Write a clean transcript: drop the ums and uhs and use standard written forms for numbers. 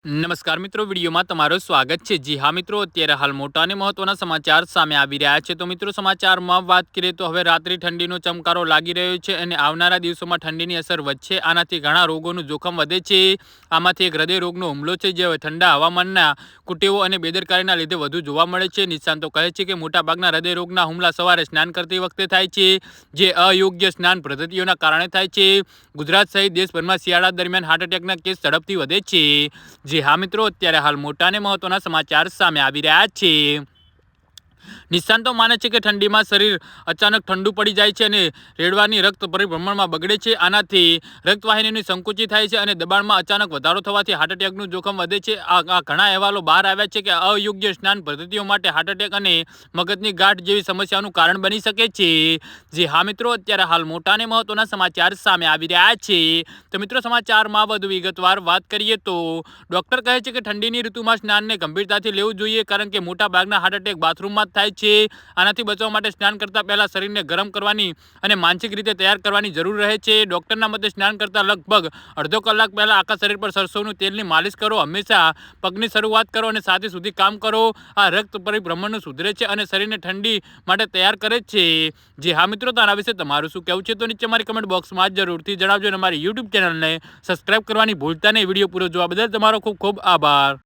નમસ્કાર મિત્રો, વિડીયોમાં તમારું સ્વાગત છે। જી હા મિત્રો, અત્યારે હાલ મોટા અને મહત્વના સમાચાર સામે આવી રહ્યા છે। તો મિત્રો, સમાચારમાં વાત કરીએ તો હવે રાત્રિ ઠંડીનો ચમકારો લાગી રહ્યો છે અને આવનારા દિવસોમાં ઠંડીની અસર વધશે। આનાથી ઘણા રોગોનું જોખમ વધે છે। આમાંથી એક હૃદય રોગનો હુમલો છે, જે ઠંડા હવામાનના કુટેવો અને બેદરકારીના લીધે વધુ જોવા મળે છે। નિષ્ણાતો કહે છે કે મોટાભાગના હૃદય રોગના હુમલા સવારે સ્નાન કરતી વખતે થાય છે, જે અયોગ્ય સ્નાન પદ્ધતિઓના કારણે થાય છે। ગુજરાત સહિત દેશભરમાં શિયાળા દરમિયાન હાર્ટ એટેકના કેસ ઝડપથી વધે છે। જી હા મિત્રો, અત્યારે હાલ મોટા અને મહત્વના સમાચાર સામે આવી રહ્યા છે। નિષ્ણાતો માને છે કે ઠંડીમાં શરીર અચાનક ઠંડુ પડી જાય છે અને રેડવાની રક્ત પરિભ્રમણમાં બગડે છે। આનાથી રક્તવાહિનીની સંકુચિત થાય છે અને દબાણમાં અચાનક વધારો થવાથી હાર્ટ એટેકનું જોખમ વધે છે। આ ઘણા અહેવાલો બહાર આવ્યા છે કે અયોગ્ય સ્નાન પદ્ધતિઓ માટે હાર્ટ એટેક અને મગજની ગાંઠ જેવી સમસ્યાનું કારણ બની શકે છે। જી હા મિત્રો, અત્યારે હાલ મોટા અને મહત્વના સમાચાર સામે આવી રહ્યા છે। તો મિત્રો, સમાચારમાં વધુ વિગતવાર વાત કરીએ તો ડોક્ટર કહે છે કે ઠંડીની ઋતુમાં સ્નાનને ગંભીરતાથી લેવું જોઈએ, કારણ કે મોટા ભાગના હાર્ટ એટેક બાથરૂમમાં જ થાય છે। આનાથી બચવા માટે સ્નાન કરતા પહેલા શરીરને ગરમ કરવાની અને માનસિક રીતે તૈયાર કરવાની જરૂર રહે છે। ડોક્ટરના મતે સ્નાન કરતા લગભગ અડધો કલાક પહેલા આખા શરીર પર સરસવનું તેલની માલિશ કરો। હંમેશા પગની શરૂઆત કરો અને સાથી સુધી કામ કરો। આ રક્ત પરિભ્રમણનું સુધરે છે અને શરીરને ઠંડી માટે તૈયાર કરે છે। જે હા મિત્રો, તો આના વિશે તમારું શું કહેવું છે તો નીચે મારી કમેન્ટ બોક્સમાં જરૂરથી જણાવજો અને મારી યુટ્યુબ ચેનલને સબસ્ક્રાઇબ કરવાની ભૂલતા નહીં। વિડીયો પૂરો જોવા બદલ તમારો ખૂબ ખૂબ આભાર।